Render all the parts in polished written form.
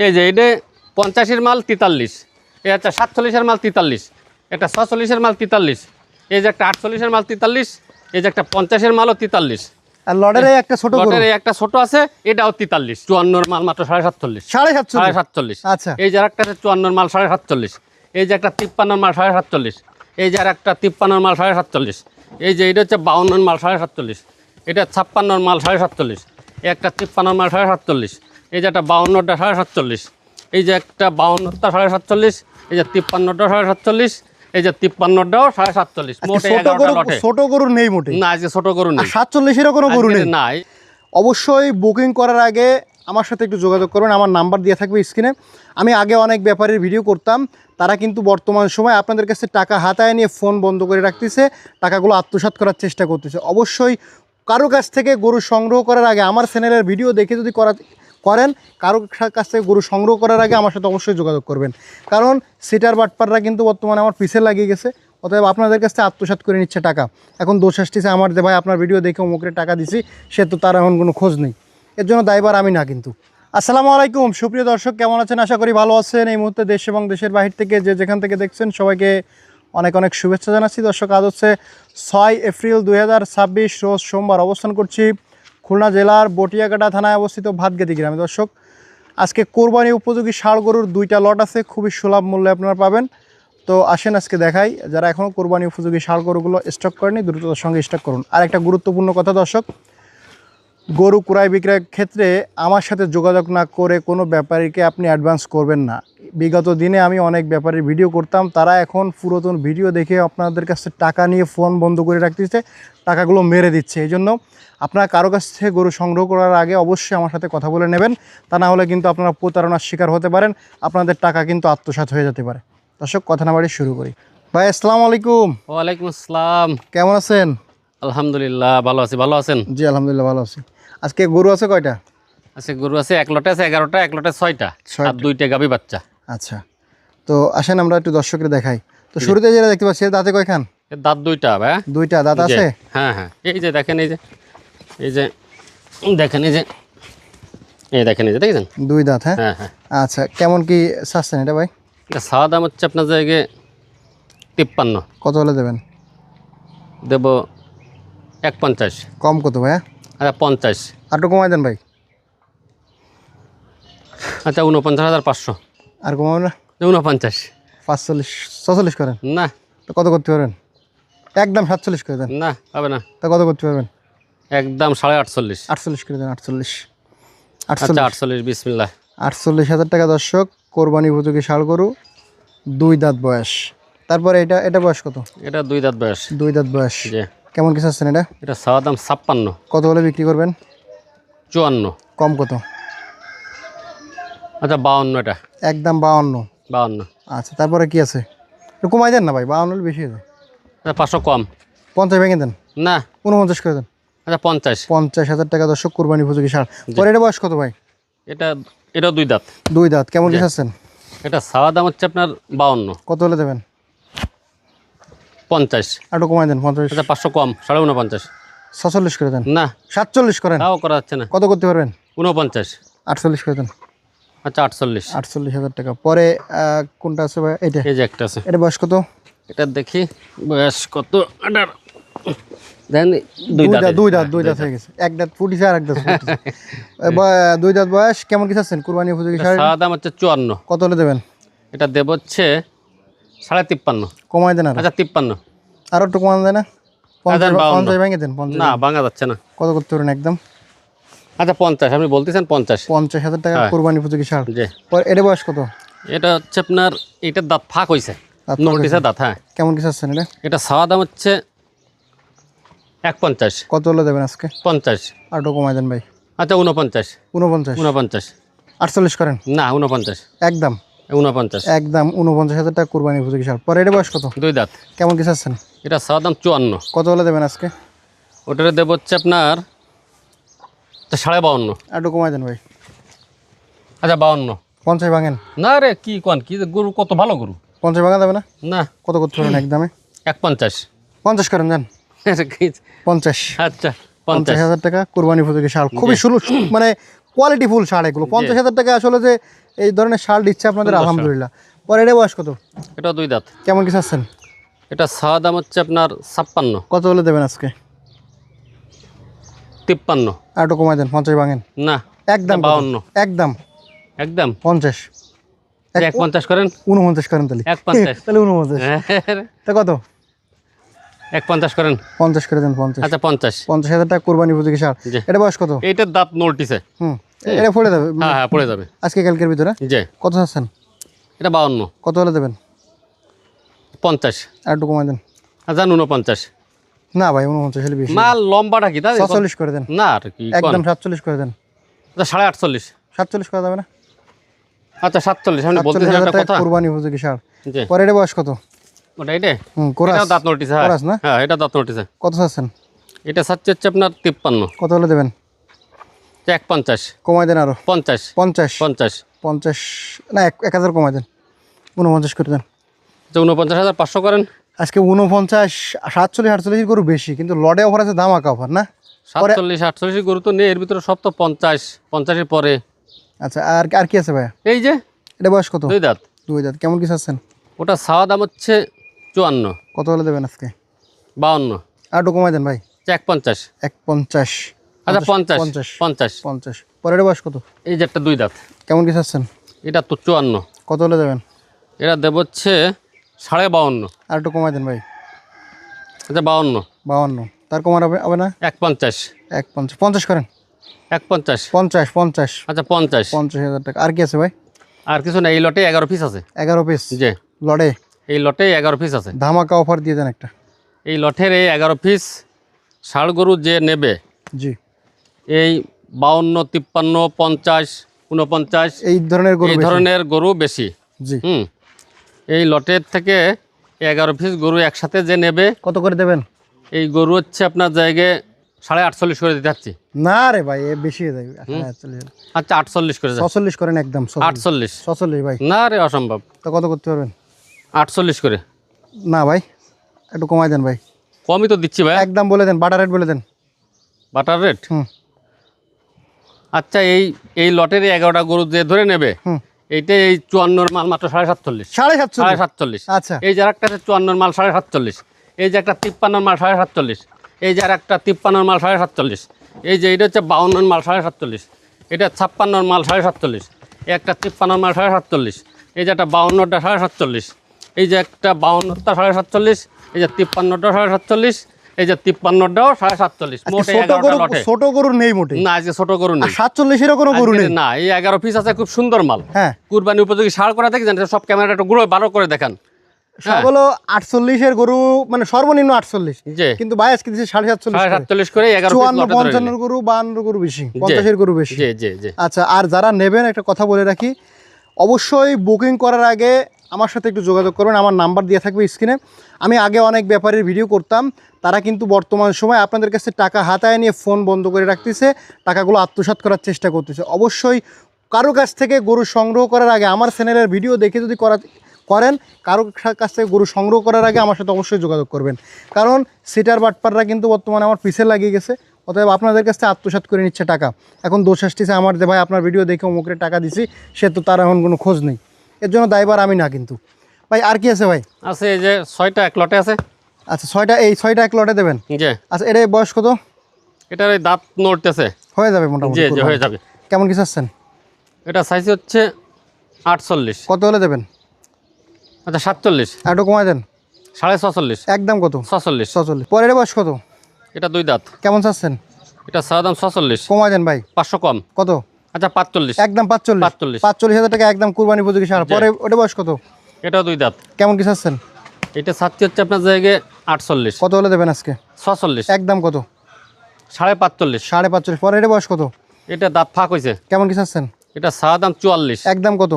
এই যে এটা 50-এর মাল 43, এই একটা 47-এর মাল 43, একটা 46-এর মাল 43, এই যে একটা 48-এর মাল 43, এই যে একটা 50-এর মালও 43, আর লডের একটা ছোট গরু, লটের একটা ছোট আছে এটাও 43, 54-এর মাল মাত্র 47.5, 47.5। আচ্ছা, এই যে একটা 54-এর মাল 47.5, এই যে একটা 53-এর মাল 47.5, এই যে একটা 53-এর মাল 47.5, এই যে এটা হচ্ছে 52-এর মাল 47.5, এটা 56-এর মাল 47.5, এই একটা 53-এর মাল 47.5, এই যে একটা 52-টা 47.5, এই যে একটা 52-টা 47.5, এই যে 53-টা 47.5, এই যে 53-টাও 47.5, মোটে 11টা লটে। ছোট গরু নেই মোটে না, আজকে ছোট গরু নেই, 47-এরও কোনো গরু নেই। নাই। অবশ্যই বুকিং করার আগে আমার সাথে একটু যোগাযোগ করবেন, আমার নাম্বার দেওয়া থাকবে স্ক্রিনে। আমি আগে অনেক ব্যাপারের ভিডিও করতাম, তারা কিন্তু বর্তমান সময় আপনাদের কাছে টাকা হাতায় নিয়ে ফোন বন্ধ করে রাখতেছে, টাকাগুলো আত্মসাৎ করার চেষ্টা করতেছে। অবশ্যই কারো কাছ থেকে গরু সংগ্রহ করার আগে আমার চ্যানেলের ভিডিও দেখে যদি করেন, কারো কাছ থেকে গরু সংগ্রহ করার আগে আমার সাথে অবশ্যই যোগাযোগ করবেন, কারণ সিটার বাটপাররা কিন্তু বর্তমানে আমার পিছে লাগিয়ে গেছে। অতএব আপনাদের কাছ থেকে আত্মসাৎ করে নিচ্ছে টাকা। এখন দোষ আসতেছে আমার, যে ভাই আপনার ভিডিও দেখে অমুকের টাকা দিছি, সে তো তার এখন কোনো খোঁজ নেই। এর জন্য দায়ভার আমি না কিন্তু। আসসালামু আলাইকুম সুপ্রিয় দর্শক, কেমন আছেন? আশা করি ভালো আছেন। এই মুহূর্তে দেশ এবং দেশের বাহির থেকে যে যেখান থেকে দেখছেন সবাইকে অনেক অনেক শুভেচ্ছা জানাচ্ছি। দর্শক, আজ হচ্ছে 6 এপ্রিল 2026, রোজ সোমবার। অবস্থান করছি খুলনা জেলার বটিয়াকাটা থানায় অবস্থিত ভাতগাতি গ্রামে। দর্শক, আজকে কোরবানি উপযোগী ষাঁড় গরুর 2টা লট আছে, খুবই সুলভ মূল্যে আপনারা পাবেন। তো আসেন আজকে দেখাই, যারা এখনও কোরবানি উপযোগী ষাঁড় গরুগুলো স্টক করেনি দ্রুততার সঙ্গে স্টক করুন। আর একটা গুরুত্বপূর্ণ কথা দর্শক, গরু ক্রয় বিক্রয়ের ক্ষেত্রে আমার সাথে যোগাযোগ না করে কোনো ব্যাপারীকে আপনি অ্যাডভান্স করবেন না। বিগত দিনে আমি অনেক ব্যাপারীর ভিডিও করতাম, তারা এখন পুরাতন ভিডিও দেখে আপনাদের কাছে টাকা নিয়ে ফোন বন্ধ করে রাখতেছে, টাকাগুলো মেরে দিচ্ছে। এই জন্য আপনারা কারো কাছ থেকে গরু সংগ্রহ করার আগে অবশ্যই আমার সাথে কথা বলে নেবেন, তা না হলে কিন্তু আপনারা প্রতারণার শিকার হতে পারেন, আপনাদের টাকা কিন্তু আত্মসাৎ হয়ে যেতে পারে। দর্শক, কথা না বাড়ি শুরু করি। ভাই আসসালামু আলাইকুম। ওয়ালাইকুম আসসালাম। কেমন আছেন? আলহামদুলিল্লাহ ভালো আছি। ভালো আছেন? জি আলহামদুলিল্লাহ ভালো আছি। আজকে গরু আছে কয়টা? আচ্ছা, গরু আছে এক লটে আছে 11টা, এক লটে 6টা, আর 2টা গাভী বাচ্চা। আচ্ছা, তো আসেন আমরা একটু দর্শকের দেখাই। তো শুরুতে যেটা দেখতে পাচ্ছি, দাঁতে কয়খান? এর দাঁত 2টা ভাই। 2টা দাঁত আছে? হ্যাঁ হ্যাঁ, এই যে দেখেন, এই যে দেখেন, এই দেখেন, এই যে দেখেছেন 2 দাঁত। হ্যাঁ হ্যাঁ হ্যাঁ। আচ্ছা, কেমন কি চাচ্ছেন এটা ভাই? এটা সাদা দাম হচ্ছে আপনার জায়গায় 53। কত হলে দেবেন? দেবো 1.50। কম কত ভাইয়া? আচ্ছা 50। আর একটু কমাই দেন ভাই। আচ্ছা 49,500। আর কমাবেন না? 49। 45 46 করেন। না। তো কত করতে পারবেন? একদম 47 করে দেন। না হবে না। তা কত করতে পারবেন? একদম 48.5। 48 করে দেন। 48 আচ্ছা 48, বিসমিল্লাহ। 48,000 টাকা দর্শক, কোরবানি উপযোগী ষাঁড় গরু, 2 দাঁত বয়স। তারপরে এটা বয়স কত? এটা 2 দাঁত বয়স। 2 দাঁত বয়স। জি। কেমন কি চাচ্ছেন এটা? এটা সাদা দাম 56। কত হলে বিক্রি করবেন? 54। কম কত? আচ্ছা 52। এটা একদম 52। 52। আচ্ছা, তারপরে কি আছে? একটু কমাই দেন না ভাই, 52 হলে বেশি হয়ে যায়। আচ্ছা 500 কম। 50 ভেঙে দেন। না। 49 করে দেন। আচ্ছা 50। 50,000 টাকা দর্শক, কোরবানি উপযোগী ষাঁড়। পরে এটা বয়স কত ভাই? এটাও 2 দাঁত। 2 দাঁত। কেমন কি চাচ্ছেন? এটা সাদা দাম হচ্ছে আপনার 52। কত হলে দেবেন? 50। আর একটু কমাই দেন। 50। আচ্ছা 500 কম, 49.5। 46 করে দেন। না। 47 করেন। তাও করা যাচ্ছে না। কত করতে পারবেন? 49। 48 করে দেন। আচ্ছা 48। 48,000 টাকা। পরে কোনটা আছে ভাই? এটা। এই যে একটা আছে। এটা বয়স কত? এটা দেখি বয়স কত। এটার দেন 2 দাঁত। 2 দাঁত হয়ে গেছে। এক দাঁত ফুটিছে আর এক দাঁত ফুটিছে। 2 দাঁত বয়স। কেমন কি চাচ্ছেন কোরবানি উপযোগী ষাঁড়? সাদা দাম হচ্ছে 54। কত হলে দেবেন? এটা দেব হচ্ছে 53.5। কমাই দেন। আর আচ্ছা 53। আরো একটু কমান দেয় না? 50 52 ভেঙে দেন। 50 না, ভাঙা যাচ্ছে না। কত করতে পারেন একদম? আচ্ছা 50, আপনি বলতেছেন 50। 50,000 টাকা হ্যাঁ। কোরবানি উপযোগী ষাঁড়। জি। পরে এটা বয়স কত? এটা হচ্ছে আপনার এটার দাঁত ফাঁক হয়েছে, দাঁত নোটিসের দাঁত। হ্যাঁ। কেমন কি চাচ্ছেন এটা? এটা সাদা দাম হচ্ছে 1.50। কত হলে দেবেন আজকে? 50। আর একটু কমাই দেন ভাই। আচ্ছা 49। 49। 48 করেন। না 49। একদম 49। একদম 49,000 টাকা কোরবানি উপযোগী ষাঁড়। পরে এটা বয়স কত? 2 দাঁত। কেমন কি চাচ্ছেন? এটা সাদা দাম 54। কত হলে দেবেন আজকে? ওটারে দেব হচ্ছে আপনার 52.5। আর একটু কমাই দেন ভাই। আচ্ছা 52। 50 ভাঙেন। না রে, কি কোন কি যে গরু, কত ভালো গরু। 50 ভাঙা যাবে না? না। কত করতে পারেন একদমে? 1.50। 50 করেন যান। 50। আচ্ছা 50। 50,000 টাকা কোরবানি উপযোগী ষাঁড়, খুবই সুলভ, মানে কোয়ালিটি ফুল ষাঁড় এগুলো। 50,000 টাকা আসলে যে এই ধরনের শাল দিচ্ছে আপনাদের সুন্দর ষাঁড়। আলহামদুলিল্লাহ। পরে এটা বয়স কত? এটা 2 দাঁত। কেমন কি চাচ্ছেন? এটা ছাওয়া দাম হচ্ছে আপনার 56। কত হলে দেবেন আজকে? 53। আর একটু কমাই দেন, 50 ভাঙেন। না, একদম এটা 52। একদম একদম 50। 150 করেন। 49 করেন তাহলে। 150। তাহলে 49। তা কত? 150 করেন। 50 করে দেন, 50। আচ্ছা 50। 50,000 টাকা কোরবানি উপযোগী ষাঁড়। জি। এটা বয়স কত? এইটার দাঁত নড়তিছে। এটা পড়ে যাবে হ্যাঁ হ্যাঁ, পড়ে যাবে। আজকে কালকের ভিতরে। জি। কত চাচ্ছেন? এটা 52। কত হলে দেবেন? 50। আর একটু কমাই দেন। আচ্ছা 49। না ভাই, 49 হলে বেশি। মাল লম্বাটা কি তাই? 47 করে দেন। না আর কি একদম 47 করে দেন। আচ্ছা 48। 47 করা যাবে না? আচ্ছা 47। আমি বলতেছি 47,000 একটা টাকা কথা। কোরবানি উপযোগী ষাঁড়। জি। পরে এটা বয়স কত? ওটা এটা কোরাস। এটাও দাঁত নড়তিছে। কোরাস না? হ্যাঁ, এটা দাঁত নড়তিছে। কত চাচ্ছেন? এটা চাচ্ছে হচ্ছে আপনার 53। কত হলে দেবেন? 150। কমাই দেন আরো। 50। 50। 50। 50 না, 1000 কমাই দেন। 49 করে দেন। আচ্ছা 49,500 করেন। আজকে 49, 47, 48 গরু বেশি, কিন্তু লডে অফার আছে, ধামাকা অফার না? 47, 48 গরু তো নেই, এর ভিতরে সব তো 50, 50-এর পরে। আচ্ছা, আর আর কি আছে ভাইয়া? এই যে এটা বয়স কত? 2 দাঁত। 2 দাঁত। কেমন কি চাচ্ছেন? ওটা ছাওয়া দাম হচ্ছে 54। কত হলে দেবেন আজকে? 52। আর একটু কমাই দেন ভাই। 150। 150। আচ্ছা 50। 50। 50। 50। পরে এটা বয়স কত? এই যে একটা 2 দাঁত। কেমন কি চাচ্ছেন? এটা তো 54। কত হলে দেবেন? এটা দেব হচ্ছে 52.5। আর একটু কমাই দেন ভাই। আচ্ছা 52। 52। তার কমার হবে না? 150। 150। 50 করেন। 150। 50। 50। আচ্ছা 50। 50,000 টাকা। আর কি আছে ভাই? আর কিছু না, এই লটে 11 পিস আছে। 11 পিস জি। লড়ে এই লটে 11 পিস আছে। ধামাকা অফার দিয়ে দেন একটা। এই লটের এই 11 পিস ষাঁড় গরু যে নেবে, জি। এই 52, 53, 50, 49 এই ধরনের গরু এই বেশি। ধরনের গরু বেশি। জি। এই লটের থেকে 11 পিস গরু একসাথে যে নেবে, কত করে দেবেন? এই গরু হচ্ছে আপনার জায়গায় 48.5 করে দিতে যাচ্ছি। না রে ভাই, এ বেশি হয়ে যাবে। 48। আচ্ছা 48 করে যাচ্ছে। 46 করেন একদম। 48। 46 ভাই। না রে, অসম্ভব। তো কত করতে পারবেন? 48 করে। না ভাই, একটু কমাই দেন ভাই। কমই তো দিচ্ছি ভাই। একদম বলে দেন, বাটার রেট বলে দেন। Butter rate. হুম। আচ্ছা এই লটের 11টা গরু যে ধরে নেবে, হুম। এইটা এই 54 মাল মাত্র 47.5। 47.5। 47.5। আচ্ছা। এই যে একটা 54 মাল 47.5। এই যে একটা 53 মাল 47.5। এই যে একটা 53 মাল 47.5। এই যে এটা হচ্ছে 52 মাল 47.5। এটা 56 মাল 47.5। একটা 53 মাল 47.5। এই যে একটা 52টা 47.5। এই যে একটা 52টা 47.5। এই যে 53টা 47.5। এই যে 53টাও 47.5। মোট ছোট 11টা গরু, লটে। ছোট গরু নেই মোটে। না, আজকে ছোট গরু নেই। 47 এরও কোনো গরু নেই। না, এই 11 পিস আছে, খুব সুন্দর মাল। হ্যাঁ। কুরবানি উপযোগী ষাঁড় করা থেকে জানেন, সব ক্যামেরাটা একটু গুলো বারো করে দেখান। সব হলো 48 এর গরু, মানে সর্বনিম্ন 48। জি। কিন্তু ভাই আজকে দিচ্ছে 47.5 করে। 47 করে 11 পিস 54, লটে ধরে 55 নিলেন। গরু, 52 গরু বেশি, 50 এর গরু বেশি। জি জি জি। আচ্ছা, আর যারা নেবেন একটা কথা বলে রাখি, অবশ্যই বুকিং করার আগে আমার সাথে একটু যোগাযোগ করবেন। আমার নাম্বার দেওয়া থাকবে স্ক্রিনে। আমি আগে অনেক ব্যাপারের ভিডিও করতাম, তারা কিন্তু বর্তমান সময় আপনাদের কাছে টাকা হাতায় নিয়ে ফোন বন্ধ করে রাখতেছে, টাকাগুলো আত্মসাৎ করার চেষ্টা করতেছে। অবশ্যই কারো কাছ থেকে গরু সংগ্রহ করার আগে আমার চ্যানেলের ভিডিও দেখে যদি করেন, কারো কাছ থেকে গরু সংগ্রহ করার আগে আমার সাথে অবশ্যই যোগাযোগ করবেন, কারণ সিটার বাটপাররা কিন্তু বর্তমানে আমার পিছে লাগিয়ে গেছে। অতএব আপনাদের কাছ থেকে আত্মসাৎ করে নিচ্ছে টাকা। এখন দোষ আসতেছে আমার, যে ভাই আপনার ভিডিও দেখে অমুকের টাকা দিছি, সে তো তার এখন কোনো খোঁজ নেই। এর জন্য দায়বার আমি না কিন্তু। ভাই আর কি আছে ভাই? আছে এই যে 6টা এক লটে আছে। আচ্ছা, 6টা এক লটে দেবেন। জি। আচ্ছা, এটা বয়স কত? এটার এই দাঁত নড়তেছে। হয়ে যাবে মোটামুটি। জি জি, হয়ে যাবে। কেমন কি চাচ্ছেন? এটা সাইজ হচ্ছে 48। কত হলে দেবেন? আচ্ছা 47। আর একটু কমাই দেন। 46.5। একদম কত? 46। 46। পরে এটা বয়স কত? এটা 2 দাঁত। কেমন চাচ্ছেন? এটা সাদা দাম 46। কমাই দেন ভাই। 500 কম। কত? আচ্ছা 45। একদম 45। 45,000 টাকা একদম কুরবানি উপযোগী ষাঁড়। পরে ওটা বয়স কত? এটাও 2 দাঁত। কেমন কি চাচ্ছেন? এটা ছাত্রী হচ্ছে আপনার জায়গায় 48। কত হলে দেবেন আজকে? 46। একদম কত? 45.5। 45.5। পরে এটা বয়স কত? এটা দাঁত ফাঁক হয়েছে। কেমন কি চাচ্ছেন? এটা সাদা দাম 44। একদম কত?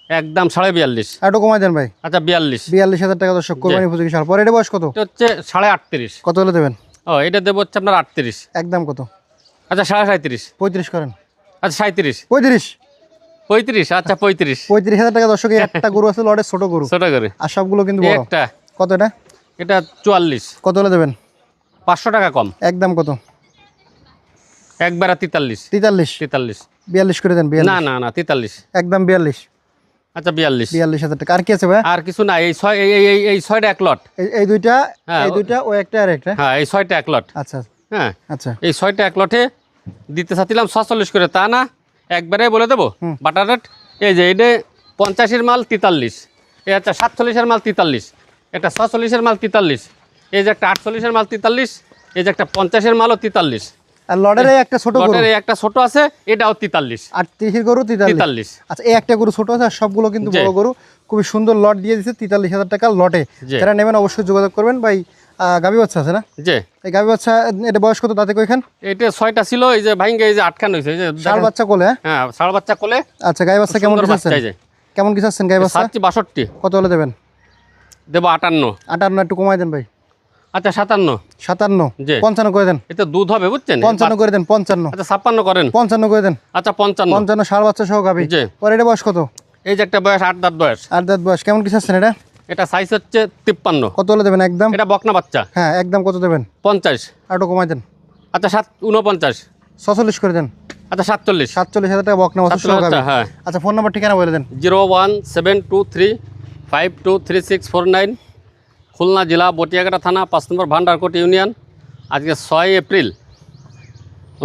একদম 42.5। আর একটু কমাই দেন ভাই। আচ্ছা 42। 42,000 টাকা দর্শক, কুরবানি উপযোগী ষাঁড়। পরে এটা বয়স কত? এটা হচ্ছে 38.5। কত হলে দেবেন? ও, এটা দেবো হচ্ছে আপনার 38। একদম কত? আচ্ছা 37.5। 35 করেন। আচ্ছা 37। 35। 35। আচ্ছা 35। 35,000 টাকা দর্শক। একটা গরু আছে লড়ে, ছোট গরু, ছোট করে আর সবগুলো কিন্তু বড়। একটা। কত এটা? এটা 44। কত হলে দেবেন? 500 টাকা কম। একদম কত? একবারে 43 43 43 42 করে দেন 42 না না না 43 একদম 42 আচ্ছা 42 42,000 টাকা। আর কি আছে ভাই? আর কিছু না, এই ছয় এই ছয়টা এক লট। এই দুইটা, হ্যাঁ, এই দুইটা, ও একটা আর একটা। হ্যাঁ এই ছয়টা এক লট। আচ্ছা হ্যাঁ আচ্ছা এই ছয়টা এক লটে দিতে চাচ্ছিলাম 46 করে, তা না একবারে বলে দেবো বাটার রেট। এই যে এটা 85-এর মাল 43, এই একটা 47-এর মাল 43, একটা 46-এর মাল 43, এই যে একটা 48-এর মাল 43, এই যে একটা 50-এর মালও 43। আর লটের এই একটা ছোট গরু, লটের এই একটা ছোট আছে, এটাও 43। 38 গরু 43। আচ্ছা এই একটা গরু ছোট আছে, আর সবগুলো কিন্তু জি। বড় গরু। খুবই সুন্দর লট দিয়ে দিচ্ছে 43,000 টাকা লটে। জি। যারা নেবেন অবশ্যই যোগাযোগ করবেন ভাই। গাভী বাচ্চা আছে না? যে এই গাভী বাচ্চা, এটা বয়স কত দাঁতে কয়খান? এটা 6টা ছিল, এই যে ভাইঙ্গে এই যে 8খান হয়েছে, এই যে ষাঁড় বাচ্চা কোলে? হ্যাঁ ষাঁড় বাচ্চা কোলে। আচ্ছা গাভী বাচ্চা কেমন সুন্দর কি বাচ্চা, এই যে কেমন কি চাচ্ছেন গাভী বাচ্চা? 62 কত হলে দেবেন? দেবো 58। 58 একটু কমাই দেন ভাই। আচ্ছা 57। 57 জি। 55 করে দেন। এটা দুধ হবে বুঝছেন। 55 করে দেন। 55 আচ্ছা 56 করেন। 55 করে দেন। আচ্ছা 55। 55 ষাঁড় বাচ্চা সহ গাভী। জি। পরে এটা বয়স কত? এই যে একটা বয়স 8 দাঁত বয়স। আর দাঁত বয়স কেমন কি চাচ্ছেন এটা? এটা সাইজ হচ্ছে 53। কত হলে দেবেন একদম? এটা বকনা বাচ্চা। হ্যাঁ একদম কত দেবেন? 50। আর একটু কমাই দেন। আচ্ছা 49। 46 করে দেন। আচ্ছা 47। 47,000 টাকা বকনা বাচ্চা সহ গাভী। হ্যাঁ। আচ্ছা ফোন নাম্বার ঠিকানা বলে দেন। 01723523649, খুলনা জেলা বটিয়াঘাটা থানা 5 নম্বর ভান্ডারকোট ইউনিয়ন। আজকে 6 এপ্রিল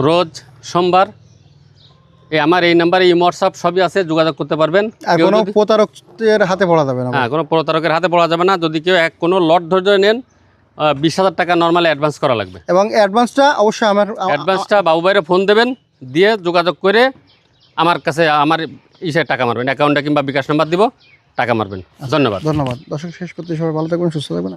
রোজ সোমবার। আমার এই নাম্বারে হোয়াটসঅ্যাপ সবই আছে, যোগাযোগ করতে পারবেন। আর কেউ কোনো যদি- প্রতারকের হাতে পড়া যাবে না। হ্যাঁ কোনো প্রতারকের হাতে পড়া যাবে না। যদি কেউ কোনো লট ধৈর্য নেন 20,000 টাকা নর্মালি অ্যাডভান্স করা লাগবে। এবং অ্যাডভান্সটা অবশ্যই আমার অ্যাডভান্সটা বাবু ভাইয়ের ফোন দেবেন, দিয়ে যোগাযোগ করে আমার কাছে আমার টাকা মারবেন, অ্যাকাউন্টে কিংবা বিকাশ নাম্বার দিব, টাকা মারবেন। ধন্যবাদ। ধন্যবাদ। দর্শক শেষ করতে সবাই ভালো থাকবেন, সুস্থ থাকবেন।